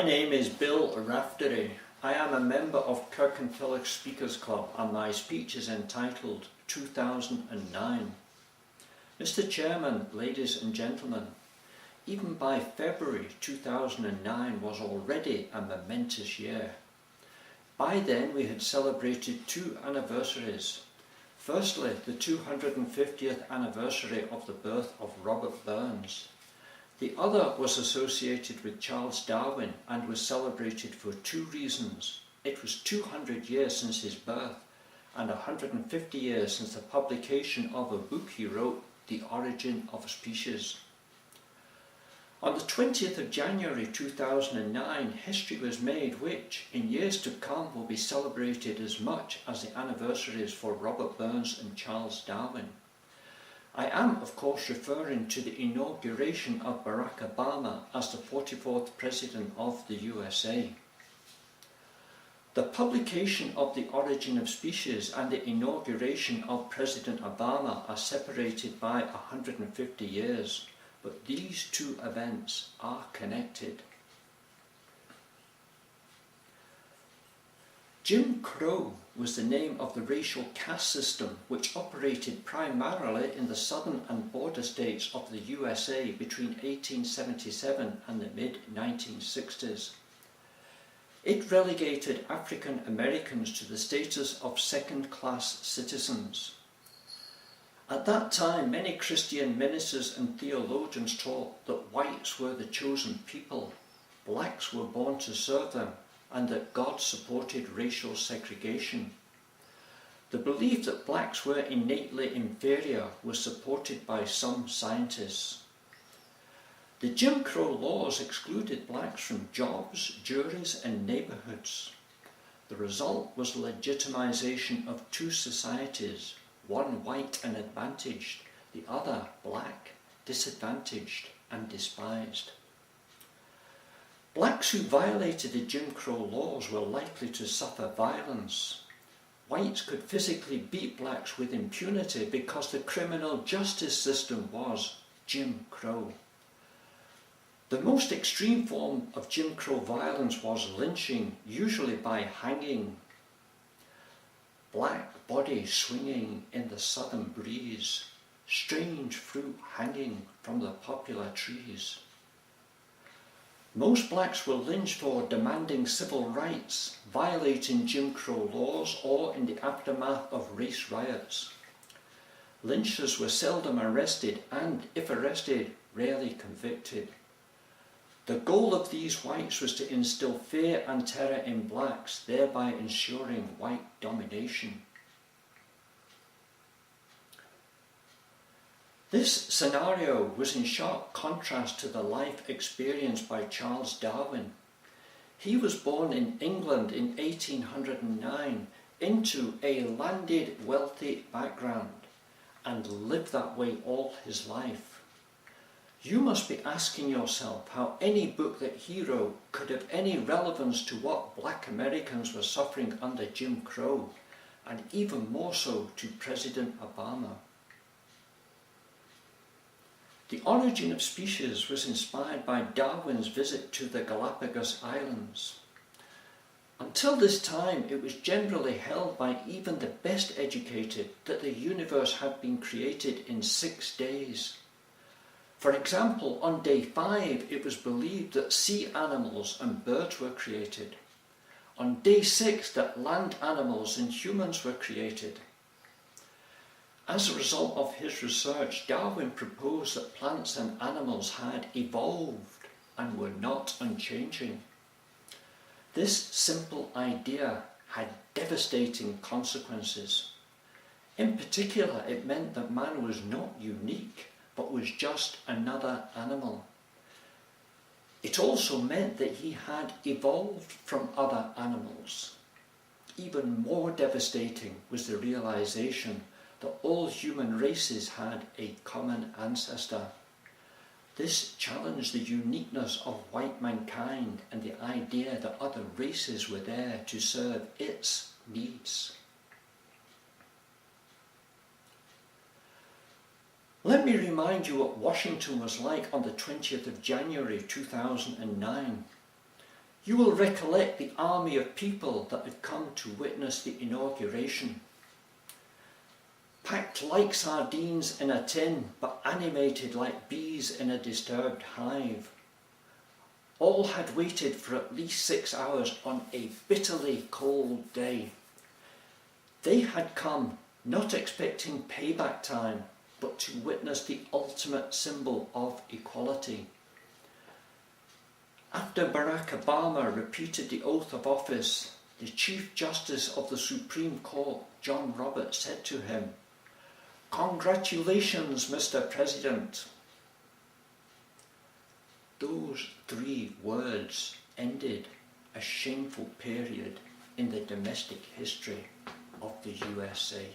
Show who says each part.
Speaker 1: name is Bill Raftery. I am a member of Kirkintilloch Speakers Club and my speech is entitled 2009. Mr. Chairman, ladies and gentlemen, even by February 2009 was already a momentous year. By then we had celebrated two anniversaries. Firstly, the 250th anniversary of the birth of Robert Burns. The other was associated with Charles Darwin and was celebrated for two reasons. It was 200 years since his birth and 150 years since the publication of a book he wrote, The Origin of Species. On the 20th of January 2009, history was made which, in years to come, will be celebrated as much as the anniversaries for Robert Burns and Charles Darwin. I am, of course, referring to the inauguration of Barack Obama as the 44th President of the USA. The publication of The Origin of Species and the inauguration of President Obama are separated by 150 years, but these two events are connected. Jim Crow was the name of the racial caste system which operated primarily in the southern and border states of the USA between 1877 and the mid-1960s. It relegated African Americans to the status of second-class citizens. At that time, many Christian ministers and theologians taught that whites were the chosen people, blacks were born to serve them, and that God supported racial segregation. The belief that blacks were innately inferior was supported by some scientists. The Jim Crow laws excluded blacks from jobs, juries, and neighborhoods. The result was legitimization of two societies, one white and advantaged, the other black, disadvantaged, and despised. Blacks who violated the Jim Crow laws were likely to suffer violence. Whites could physically beat blacks with impunity because the criminal justice system was Jim Crow. The most extreme form of Jim Crow violence was lynching, usually by hanging. Black body swinging in the southern breeze, strange fruit hanging from the poplar trees. Most blacks were lynched for demanding civil rights, violating Jim Crow laws, or in the aftermath of race riots. Lynchers were seldom arrested and, if arrested, rarely convicted. The goal of these whites was to instill fear and terror in blacks, thereby ensuring white domination. This scenario was in sharp contrast to the life experienced by Charles Darwin. He was born in England in 1809 into a landed, wealthy background and lived that way all his life. You must be asking yourself how any book that he wrote could have any relevance to what black Americans were suffering under Jim Crow, and even more so to President Obama. The Origin of Species was inspired by Darwin's visit to the Galapagos Islands. Until this time, it was generally held by even the best educated that the universe had been created in 6 days. For example, on day 5, it was believed that sea animals and birds were created. On day 6, that land animals and humans were created. As a result of his research, Darwin proposed that plants and animals had evolved and were not unchanging. This simple idea had devastating consequences. In particular, it meant that man was not unique, but was just another animal. It also meant that he had evolved from other animals. Even more devastating was the realization that all human races had a common ancestor. This challenged the uniqueness of white mankind and the idea that other races were there to serve its needs. Let me remind you what Washington was like on the 20th of January 2009. You will recollect the army of people that had come to witness the inauguration. Packed like sardines in a tin, but animated like bees in a disturbed hive. All had waited for at least 6 hours on a bitterly cold day. They had come not expecting payback time, but to witness the ultimate symbol of equality. After Barack Obama repeated the oath of office, the Chief Justice of the Supreme Court, John Roberts, said to him, "Congratulations, Mr. President." Those 3 words ended a shameful period in the domestic history of the USA.